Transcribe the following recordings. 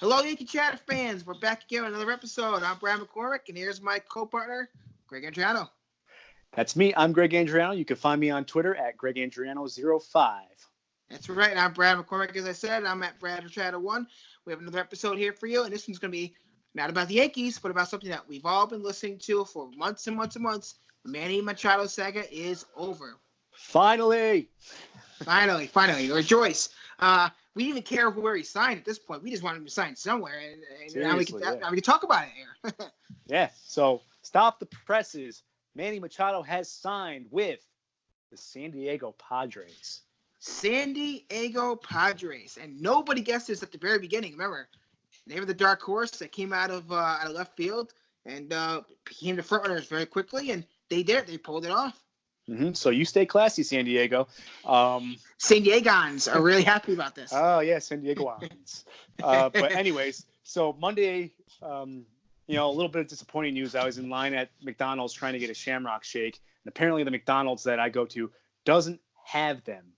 Hello, Yankee Chatter fans. We're back again with another episode. I'm Brad McCormick, and here's my co-partner, Greg Andriano. That's me. I'm Greg Andriano. You can find me on Twitter at GregAndriano05. That's right. I'm Brad McCormick, as I said. I'm at Brad Chatter1. We have another episode here for you, and this one's going to be not about the Yankees, but about something that we've all been listening to for months and months and months. The Manny Machado saga is over. Finally. Rejoice. We didn't even care where he signed at this point. We just wanted him to sign somewhere, and now we can talk about it here. Yeah. So stop the presses. Manny Machado has signed with the San Diego Padres. San Diego Padres, and nobody guessed this at the very beginning. Remember, they were the dark horse that came out of left field and became the front runners very quickly, and they did. They pulled it off. Mm-hmm. So you stay classy, San Diego. San Diegans are really happy about this. Oh, yeah, San Diegoans. But anyways, so Monday, a little bit of disappointing news. I was in line at McDonald's trying to get a Shamrock Shake, and apparently the McDonald's that I go to doesn't have them.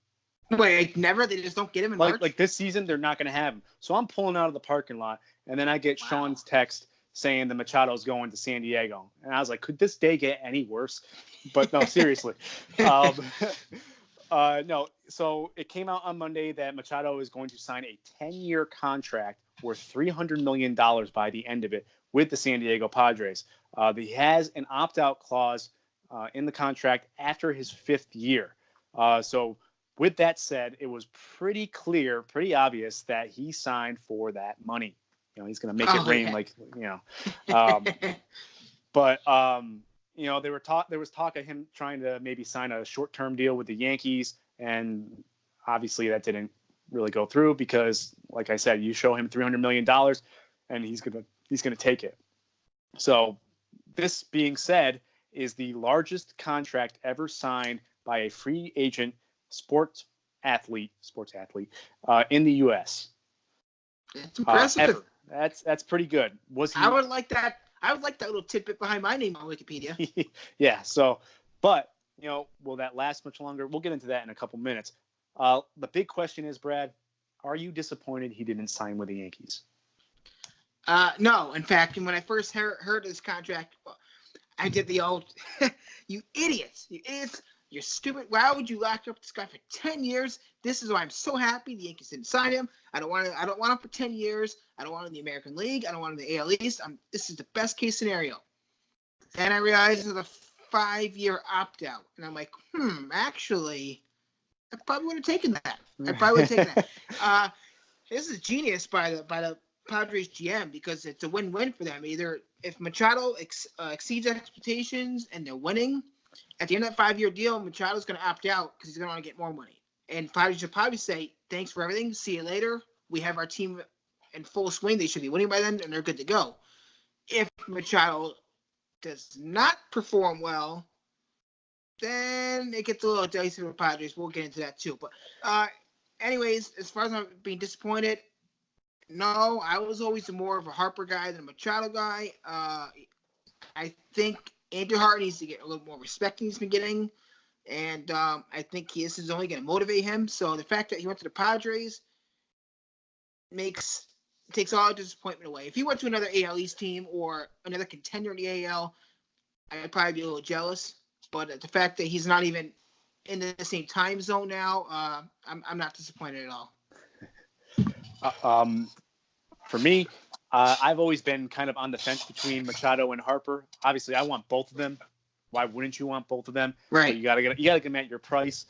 Wait, never? They just don't get them in March? Like this season, they're not going to have them. So I'm pulling out of the parking lot, and then I get Sean's text saying the Machado's going to San Diego. And I was like, could this day get any worse? But no, seriously. No, so it came out on Monday that Machado is going to sign a 10-year contract worth $300 million by the end of it with the San Diego Padres. He has an opt-out clause in the contract after his 5th year. So with that said, it was pretty clear, pretty obvious that he signed for that money. He's going to make it rain, But there was talk of him trying to maybe sign a short-term deal with the Yankees, and obviously that didn't really go through because, like I said, you show him $300 million, and he's gonna take it. So this being said, is the largest contract ever signed by a free agent sports athlete in the U.S. It's impressive. Ever. That's pretty good. I would like that. I would like that little tidbit behind my name on Wikipedia. Yeah. So, but will that last much longer? We'll get into that in a couple minutes. The big question is, Brad, are you disappointed he didn't sign with the Yankees? No. In fact, when I first heard this contract, I did the old, you idiots, you're stupid. Why would you lock up this guy for 10 years? This is why I'm so happy the Yankees didn't sign him. I don't want him for 10 years. I don't want him in the American League. I don't want him in the AL East. This is the best case scenario. Then I realized it's a 5-year opt-out. And I'm like, actually, I probably would have taken that. This is genius by the Padres GM because it's a win-win for them. Either if Machado exceeds expectations and they're winning, at the end of that 5-year deal, Machado's going to opt out because he's going to want to get more money. And Padres should probably say, thanks for everything. See you later. We have our team in full swing. They should be winning by then, and they're good to go. If Machado does not perform well, then it gets a little dicey for the Padres. We'll get into that too. But anyways, as far as I'm being disappointed, no, I was always more of a Harper guy than a Machado guy. I think Andrew Hart needs to get a little more respect than he's been getting. And I think this is only going to motivate him. So the fact that he went to the Padres takes all the disappointment away. If he went to another AL East team or another contender in the AL, I'd probably be a little jealous. But the fact that he's not even in the same time zone now, I'm not disappointed at all. For me, I've always been kind of on the fence between Machado and Harper. Obviously, I want both of them. Why wouldn't you want both of them? Right. So you gotta get them at your price.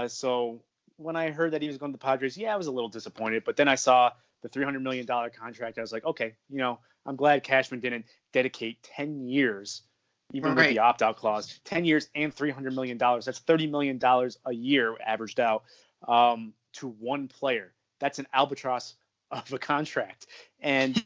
So when I heard that he was going to the Padres, I was a little disappointed. But then I saw the $300 million contract. I was like, okay, I'm glad Cashman didn't dedicate 10 years, even with the opt-out clause, 10 years and $300 million. That's $30 million a year averaged out to one player. That's an albatross of a contract. And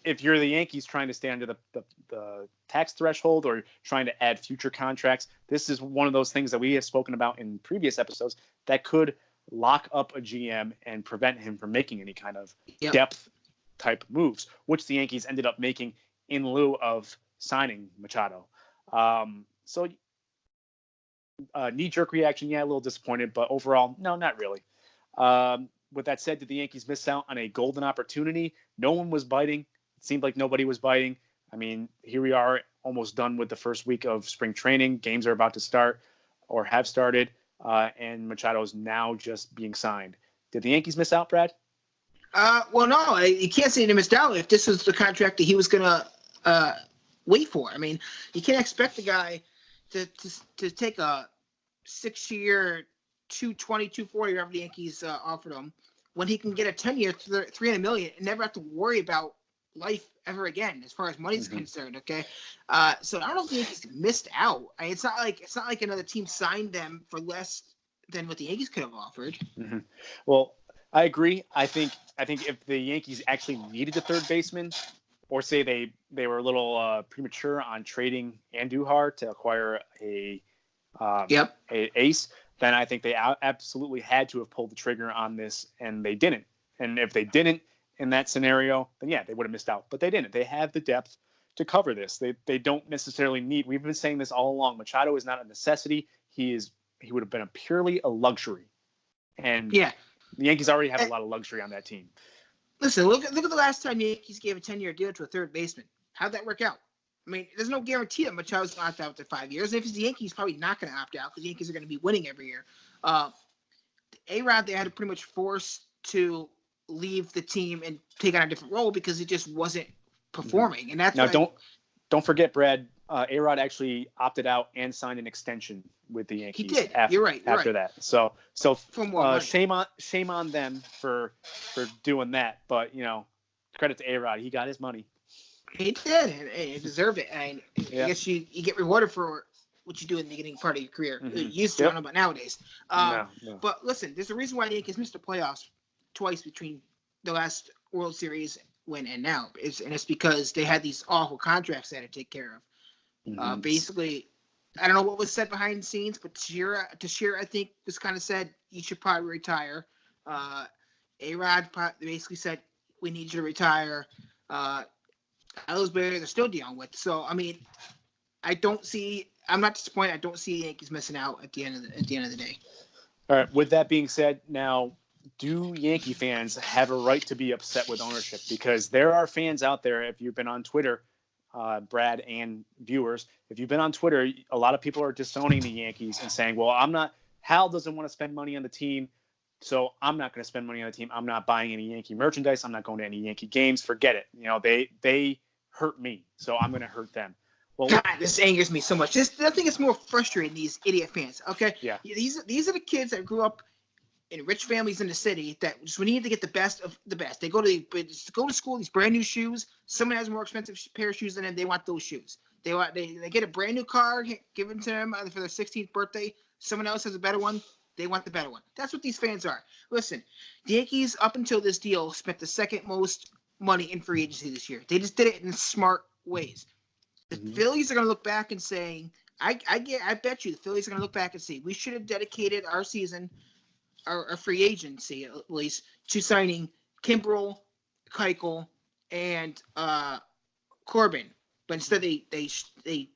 if you're the Yankees trying to stay under the tax threshold or trying to add future contracts, this is one of those things that we have spoken about in previous episodes that could lock up a GM and prevent him from making any kind of depth type moves, which the Yankees ended up making in lieu of signing Machado. So knee-jerk reaction, a little disappointed, but overall, no, not really. with that said, did the Yankees miss out on a golden opportunity? No one was biting. It seemed like nobody was biting. I mean, here we are almost done with the first week of spring training. Games are about to start or have started, and Machado is now just being signed. Did the Yankees miss out, Brad? Well, no, you can't say they missed out if this was the contract that he was going to wait for. I mean, you can't expect the guy to take a 6-year, 220, 240, whatever the Yankees offered him, when he can get a 10-year, $300 million and never have to worry about life ever again as far as money's concerned. Okay, so I don't know if the Yankees missed out. I mean, it's not like another team signed them for less than what the Yankees could have offered. Mm-hmm. Well, I agree. I think if the Yankees actually needed a third baseman, or say they were a little premature on trading Andujar to acquire a ace, then I think they absolutely had to have pulled the trigger on this, and they didn't. And if they didn't in that scenario, then yeah, they would have missed out. But they didn't. They have the depth to cover this. They don't necessarily need. We've been saying this all along. Machado is not a necessity. He would have been purely a luxury. And yeah, the Yankees already have a lot of luxury on that team. Listen, look at the last time the Yankees gave a 10-year deal to a third baseman. How'd that work out? I mean, there's no guarantee that Machado's going to opt out after 5 years. And if it's the Yankees, he's probably not going to opt out because the Yankees are going to be winning every year. A-Rod, they had to pretty much force to leave the team and take on a different role because it just wasn't performing. And that's now don't forget, Brad. A-Rod actually opted out and signed an extension with the Yankees. He did. You're right. After that, so shame on them for doing that. But credit to A-Rod, he got his money. He did, and he deserved it. And I guess you get rewarded for what you do in the beginning part of your career. Mm-hmm. You used to, I don't know about nowadays. No. But listen, there's a reason why the Yankees missed the playoffs twice between the last World Series win and now. It's because they had these awful contracts they had to take care of. Mm-hmm. Basically, I don't know what was said behind the scenes, but Teixeira, I think, just kind of said, you should probably retire. A-Rod basically said, we need you to retire. Ellsbury, they're still dealing with. So, I mean, I'm not disappointed. I don't see the Yankees missing out at the end of the day. All right. With that being said, now, do Yankee fans have a right to be upset with ownership? Because there are fans out there, if you've been on Twitter, Brad and viewers, if you've been on Twitter, a lot of people are disowning the Yankees and saying, well, Hal doesn't want to spend money on the team, so I'm not going to spend money on the team. I'm not buying any Yankee merchandise. I'm not going to any Yankee games. Forget it. They hurt me, so I'm going to hurt them. Well, God, this angers me so much. I think it's more frustrating, these idiot fans. Okay, yeah. These are the kids that grew up in rich families in the city that just need to get the best of the best. They go to school, these brand new shoes. Someone has a more expensive pair of shoes than them. They want those shoes. They get a brand new car given to them for their 16th birthday. Someone else has a better one. They want the better one. That's what these fans are. Listen, the Yankees, up until this deal, spent the second most money in free agency this year. They just did it in smart ways. The Phillies are going to look back and saying, I bet you the Phillies are going to look back and say, we should have dedicated our season, our free agency at least, to signing Kimbrel, Keuchel, and Corbin. But instead they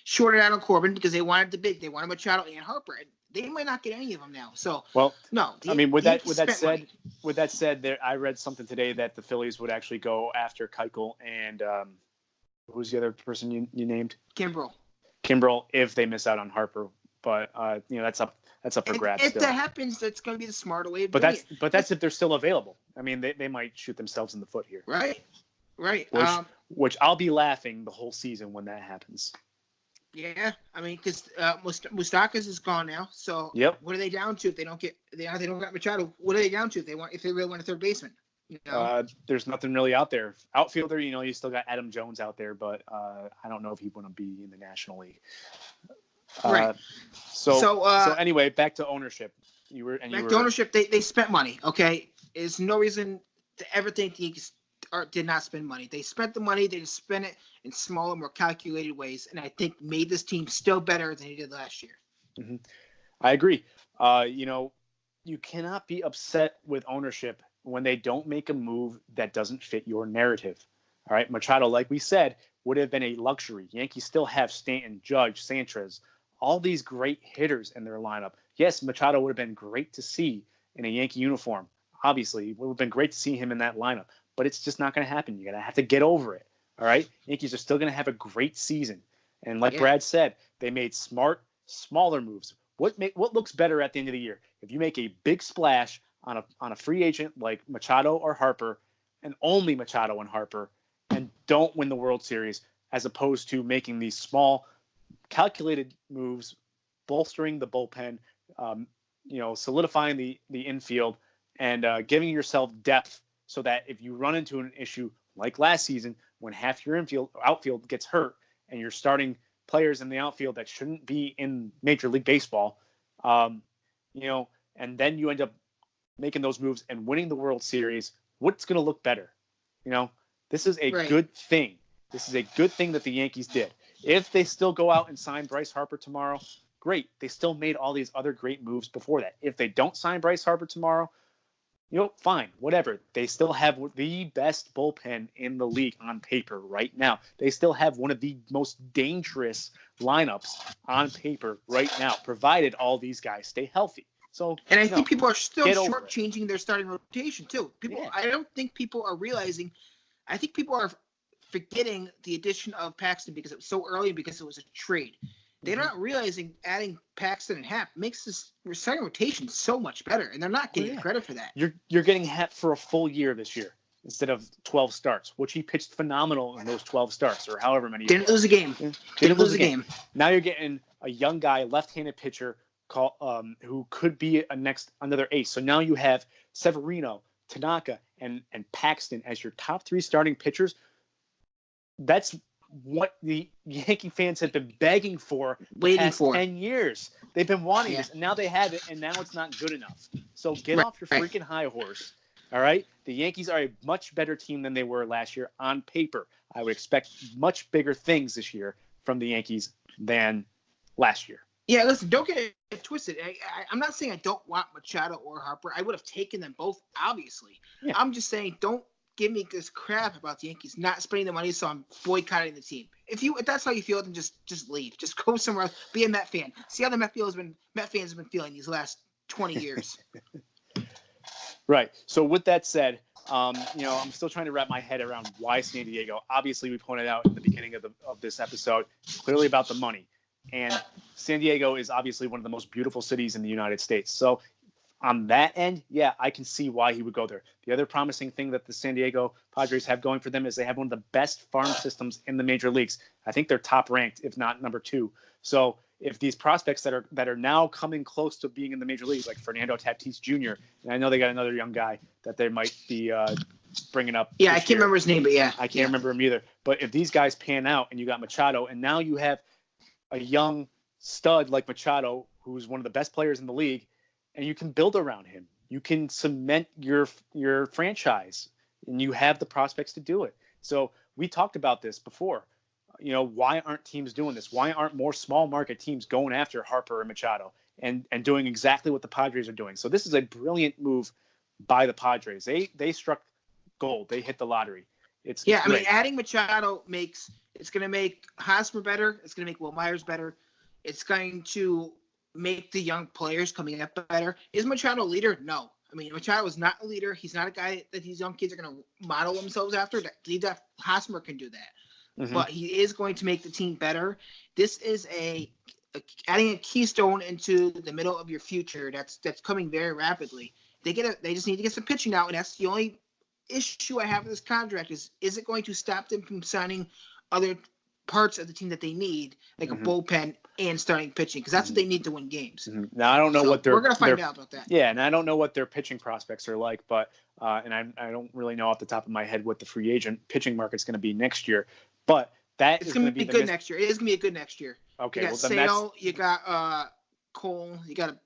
shorted out on Corbin because they wanted Machado and Harper. They might not get any of them now. So no. With that said, I read something today that the Phillies would actually go after Keuchel and who's the other person you named? Kimbrel if they miss out on Harper. But that's up for grabs. If that happens, that's going to be the smarter way. But that's if they're still available. I mean, they might shoot themselves in the foot here. Right. Which I'll be laughing the whole season when that happens. Yeah, I mean, because Moustakas is gone now. So what are they down to if they don't get Machado? What are they down to if they really want a third baseman? There's nothing really out there. Outfielder, you still got Adam Jones out there, but I don't know if he want to be in the National League. Right. So anyway, back to ownership. Ownership. They spent money. Okay, there's no reason to ever think the Yankees did not spend money. They spent the money. They just spent it in smaller, more calculated ways, and I think made this team still better than he did last year. Mm-hmm. I agree. You cannot be upset with ownership when they don't make a move that doesn't fit your narrative. All right, Machado, like we said, would have been a luxury. Yankees still have Stanton, Judge, Sanchez, all these great hitters in their lineup. Yes, Machado would have been great to see in a Yankee uniform. Obviously, it would have been great to see him in that lineup, but it's just not going to happen. You're going to have to get over it. All right? Yankees are still going to have a great season. And like Brad said, they made smart, smaller moves. What looks better at the end of the year? If you make a big splash on a free agent like Machado or Harper, and only Machado and Harper, and don't win the World Series, as opposed to making these small, calculated moves, bolstering the bullpen, solidifying the infield, and giving yourself depth so that if you run into an issue like last season when half your outfield gets hurt and you're starting players in the outfield that shouldn't be in Major League Baseball, and then you end up making those moves and winning the World Series, what's going to look better? This is a good thing. This is a good thing that the Yankees did. If they still go out and sign Bryce Harper tomorrow, great. They still made all these other great moves before that. If they don't sign Bryce Harper tomorrow, fine, whatever. They still have the best bullpen in the league on paper right now. They still have one of the most dangerous lineups on paper right now, provided all these guys stay healthy. And I think people are still shortchanging their starting rotation too. I don't think people are realizing. I think people are forgetting the addition of Paxton because it was so early, because it was a trade. They're not realizing adding Paxton and Happ makes this starting rotation so much better, and they're not getting credit for that. You're getting Happ for a full year this year instead of 12 starts, which he pitched phenomenal in those 12 starts or however many. Didn't lose a game. Didn't lose a game. Now you're getting a young guy, left-handed pitcher, who could be another ace. So now you have Severino, Tanaka, and Paxton as your top three starting pitchers. That's what the Yankee fans have been begging for the past 10 years. They've been wanting this, and now they have it, and now it's not good enough. So get off your freaking high horse. All right? The Yankees are a much better team than they were last year on paper. I would expect much bigger things this year from the Yankees than last year. Yeah, listen, don't get it twisted. I'm not saying I don't want Machado or Harper. I would have taken them both, obviously. Yeah. I'm just saying don't give me this crap about the Yankees not spending the money, so I'm boycotting the team. If that's how you feel, then just leave. Just go somewhere else. Be a Met fan. See how the Met fans have been feeling these last 20 years. Right. So with that said, I'm still trying to wrap my head around why San Diego. Obviously, we pointed out in the beginning of this episode, clearly about the money. And San Diego is obviously one of the most beautiful cities in the United States. So on that end, yeah, I can see why he would go there. The other promising thing that the San Diego Padres have going for them is they have one of the best farm systems in the major leagues. I think they're top ranked, if not number 2. So if these prospects that are now coming close to being in the major leagues, like Fernando Tatis Jr., and I know they got another young guy that they might be bringing up. Yeah, I can't remember his name, but yeah. I can't remember him either. But if these guys pan out and you got Machado, and now you have a young stud like Machado, who's one of the best players in the league, and you can build around him. You can cement your franchise, and you have the prospects to do it. So we talked about this before. Why aren't teams doing this? Why aren't more small market teams going after Harper and Machado and doing exactly what the Padres are doing? So this is a brilliant move by the Padres. They struck gold. They hit the lottery. It's great. I mean, adding Machado it's going to make Hosmer better. It's going to make Will Myers better. It's going to make the young players coming up better. Is Machado a leader? No. I mean, Machado is not a leader. He's not a guy that these young kids are going to model themselves after. Hosmer can do that. Mm-hmm. But he is going to make the team better. This is adding a keystone into the middle of your future that's coming very rapidly. They just need to get some pitching out, and that's the only issue I have with this contract is it going to stop them from signing other parts of the team that they need, like a bullpen and starting pitching, because that's what they need to win games. Mm-hmm. Now I don't know what we're going to find out about that. Yeah, and I don't know what their pitching prospects are like, but and I don't really know off the top of my head what the free agent pitching market's going to be next year. But it's going to be good next year. It is going to be a good next year. Okay, you got Sale, you got Cole, you got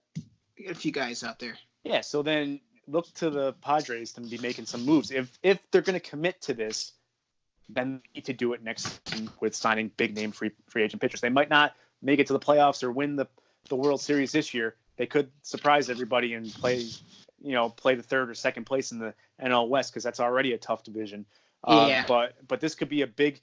a few guys out there. Yeah, so then look to the Padres to be making some moves. If they're going to commit to this, then they need to do it next season with signing big name free agent pitchers. They might not make it to the playoffs or win the World Series this year. They could surprise everybody and play the third or second place in the NL West, because that's already a tough division. But this could be a big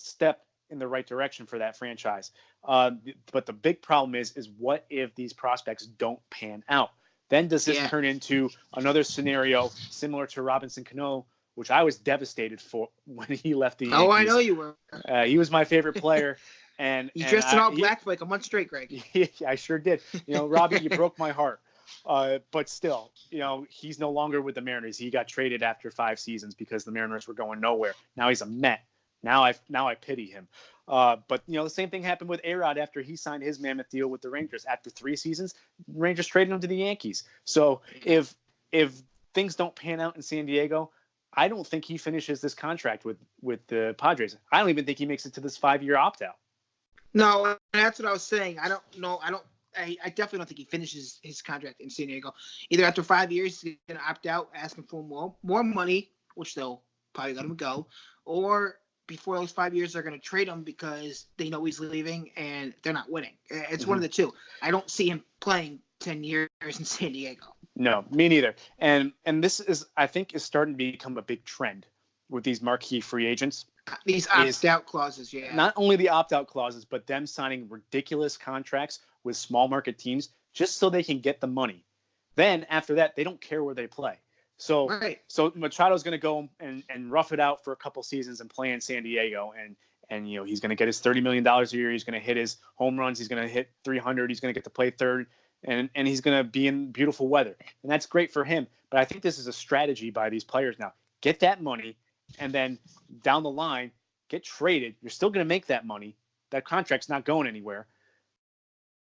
step in the right direction for that franchise. But the big problem is what if these prospects don't pan out? Then does this Yeah. turn into another scenario similar to Robinson Cano, which I was devastated for when he left the Yankees? Oh, I know you were. He was my favorite player. And You dressed in all black for like a month straight, Greg. I sure did. Robbie, you broke my heart. But still, he's no longer with the Mariners. He got traded after 5 seasons because the Mariners were going nowhere. Now he's a Met. Now I pity him. But the same thing happened with A-Rod after he signed his mammoth deal with the Rangers. After 3 seasons, the Rangers traded him to the Yankees. So if things don't pan out in San Diego, I don't think he finishes this contract with the Padres. I don't even think he makes it to this 5-year opt-out. No, that's what I was saying. I don't know. I definitely don't think he finishes his contract in San Diego. Either after 5 years, he's going to opt out, asking for more money, which they'll probably let him go, or before those 5 years, they're going to trade him because they know he's leaving and they're not winning. It's one of the two. I don't see him playing 10 years in San Diego. No, me neither. And this is, I think, is starting to become a big trend with these marquee free agents. These opt-out clauses, yeah. Not only the opt-out clauses, but them signing ridiculous contracts with small market teams just so they can get the money. Then after that, they don't care where they play. So Machado's going to go and rough it out for a couple seasons and play in San Diego, and he's going to get his $30 million a year. He's going to hit his home runs. He's going to hit 300. He's going to get to play third, and he's going to be in beautiful weather, and that's great for him. But I think this is a strategy by these players now. Get that money, and then down the line, get traded. You're still going to make that money. That contract's not going anywhere.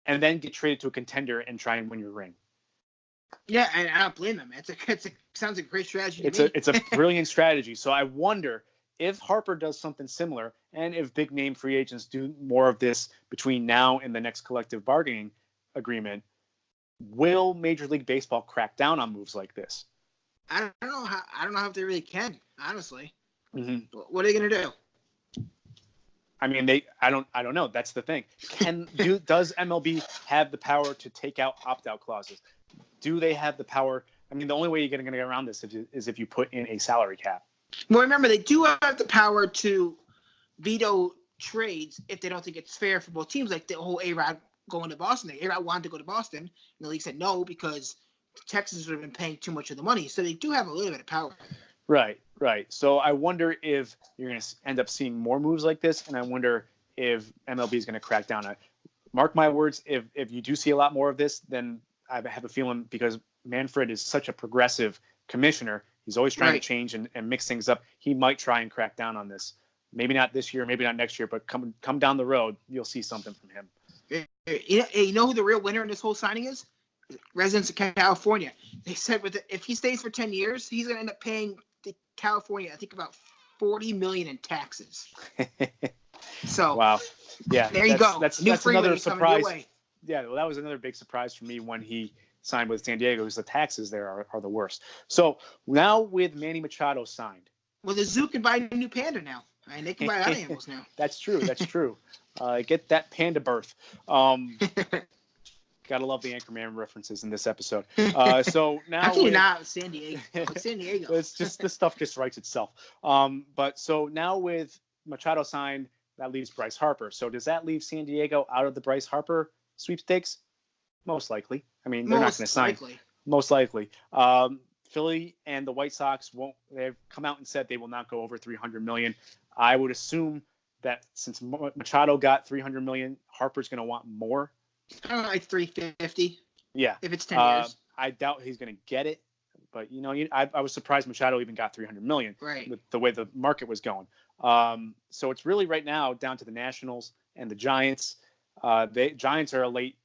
And then get traded to a contender and try and win your ring. Yeah, and I don't blame them. Sounds like a great strategy to me. It's a brilliant strategy. So I wonder if Harper does something similar, and if big name free agents do more of this between now and the next collective bargaining agreement, will Major League Baseball crack down on moves like this? I don't know if they really can, honestly. Mm-hmm. What are they going to do? I mean, I don't know. That's the thing. Does MLB have the power to take out opt-out clauses? Do they have the power? I mean, the only way you're going to get around this is if you put in a salary cap. Well, remember, they do have the power to veto trades if they don't think it's fair for both teams, like the whole A-Rod going to Boston. A-Rod wanted to go to Boston, and the league said no because Texas would have been paying too much of the money. So they do have a little bit of power. Right. So I wonder if you're going to end up seeing more moves like this, and I wonder if MLB is going to crack down on it. Mark my words, if you do see a lot more of this, then I have a feeling, because Manfred is such a progressive commissioner, he's always trying to change and mix things up. He might try and crack down on this. Maybe not this year, maybe not next year, but come down the road, you'll see something from him. You know who the real winner in this whole signing is? Residents of California. They said if he stays for 10 years, he's going to end up paying California, I think, about $40 million in taxes. So wow, yeah, there you go. That's another surprise. Yeah, well, that was another big surprise for me when he signed with San Diego, because the taxes there are the worst. So now with Manny Machado signed, well, the zoo can buy a new panda now. I mean, they can buy other animals now. That's true. Get that panda birth. Gotta love the Anchorman references in this episode. So now actually not San Diego. San Diego. It's just, this stuff just writes itself. But so now with Machado signed, that leaves Bryce Harper. So does that leave San Diego out of the Bryce Harper sweepstakes? Most likely. I mean, they're not going to sign. Most likely. Philly and the White Sox won't. They've come out and said they will not go over $300 million. I would assume that since Machado got $300 million, Harper's going to want more. I don't know, like $350. Yeah. If it's 10 years. I doubt he's going to get it, but I was surprised Machado even got $300 million. Right. With the way the market was going. So it's really right now down to the Nationals and the Giants. The Giants are a late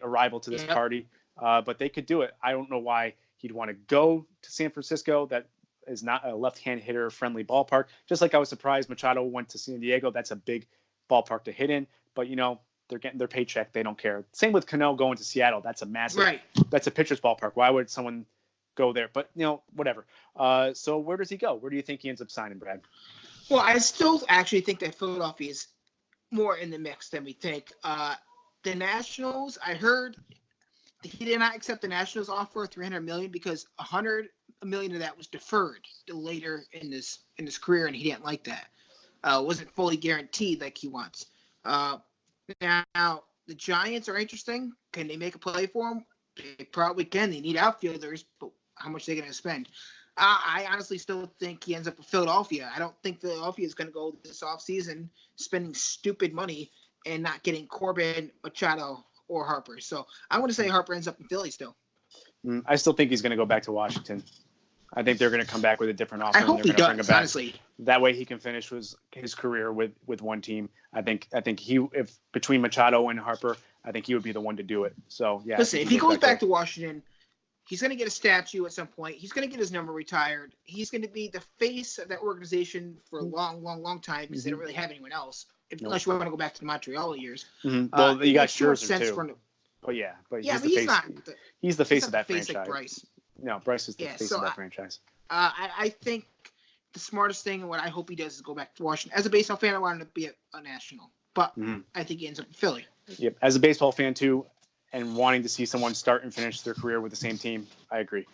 arrival to this party, but they could do it. I don't know why he'd want to go to San Francisco. That is not a left-hand hitter friendly ballpark. Just like I was surprised Machado went to San Diego. That's a big ballpark to hit in, but they're getting their paycheck. They don't care. Same with Cano going to Seattle. That's a massive. Right. That's a pitcher's ballpark. Why would someone go there? But whatever. So where does he go? Where do you think he ends up signing, Brad? Well, I still actually think that Philadelphia is more in the mix than we think. The Nationals, I heard he did not accept the Nationals offer of $300 million because $100 million of that was deferred later in his career, and he didn't like that. Wasn't fully guaranteed like he wants. Now, the Giants are interesting. Can they make a play for him? They probably can. They need outfielders, but how much are they going to spend? I honestly still think he ends up with Philadelphia. I don't think Philadelphia is going to go this offseason spending stupid money and not getting Corbin, Machado, or Harper. So I'm going to say Harper ends up in Philly still. I still think he's going to go back to Washington. I think they're going to come back with a different offer. I hope he does, honestly. That way he can finish his career with one team. I think if between Machado and Harper, I think he would be the one to do it. So, yeah. Listen, if he goes back to Washington, he's going to get a statue at some point. He's going to get his number retired. He's going to be the face of that organization for a long, long, long time because they don't really have anyone else, unless you want to go back to the Montreal years. Well, you got Scherzer, too. But he's the face of that franchise. Like Bryce. No, Bryce is the face of that franchise. I think the smartest thing and what I hope he does is go back to Washington. As a baseball fan, I want him to be a national. But I think he ends up in Philly. Yep. As a baseball fan, too, and wanting to see someone start and finish their career with the same team, I agree.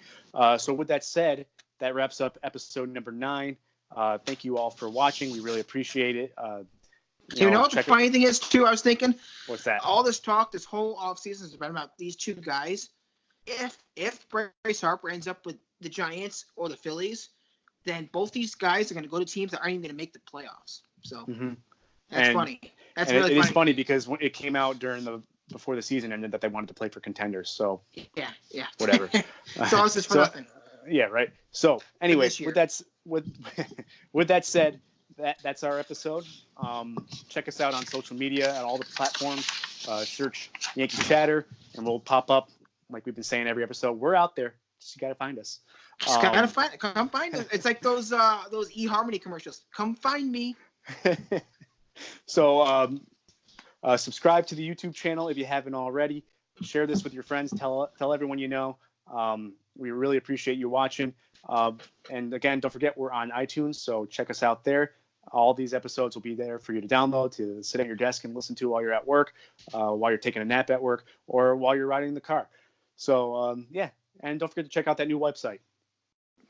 So with that said, that wraps up episode number 9. Thank you all for watching. We really appreciate it. You know what the funny thing is, too? I was thinking. What's that? All this talk, this whole offseason has been about these two guys. If Bryce Harper ends up with the Giants or the Phillies, then both these guys are going to go to teams that aren't even going to make the playoffs. So that's funny. That's really funny. It is funny because when it came out before the season ended that they wanted to play for contenders. So yeah, whatever. So it's just for nothing. Yeah, right. So anyway, with that said, that's our episode. Check us out on social media at all the platforms. Search Yankee Chatter, and we'll pop up. Like we've been saying every episode, we're out there. Just you gotta find us. Just gotta find it. Come find us. It's like those eHarmony commercials. Come find me. So subscribe to the YouTube channel if you haven't already. Share this with your friends. Tell everyone you know. We really appreciate you watching. And again, don't forget we're on iTunes, so check us out there. All these episodes will be there for you to download, to sit at your desk and listen to while you're at work, while you're taking a nap at work, or while you're riding in the car. So, and don't forget to check out that new website.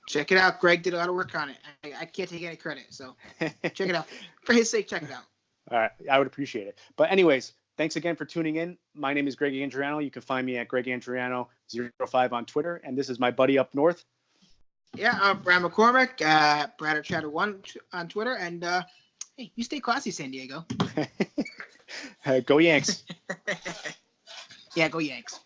Check it out. Greg did a lot of work on it. I can't take any credit, so check it out. For his sake, check it out. All right. I would appreciate it. But anyways, thanks again for tuning in. My name is Greg Andriano. You can find me at GregAndriano05 on Twitter. And this is my buddy up north. Yeah, Brad McCormick, Brad Chatter 1 on Twitter. And, hey, you stay classy, San Diego. Go Yanks. Yeah, go Yanks.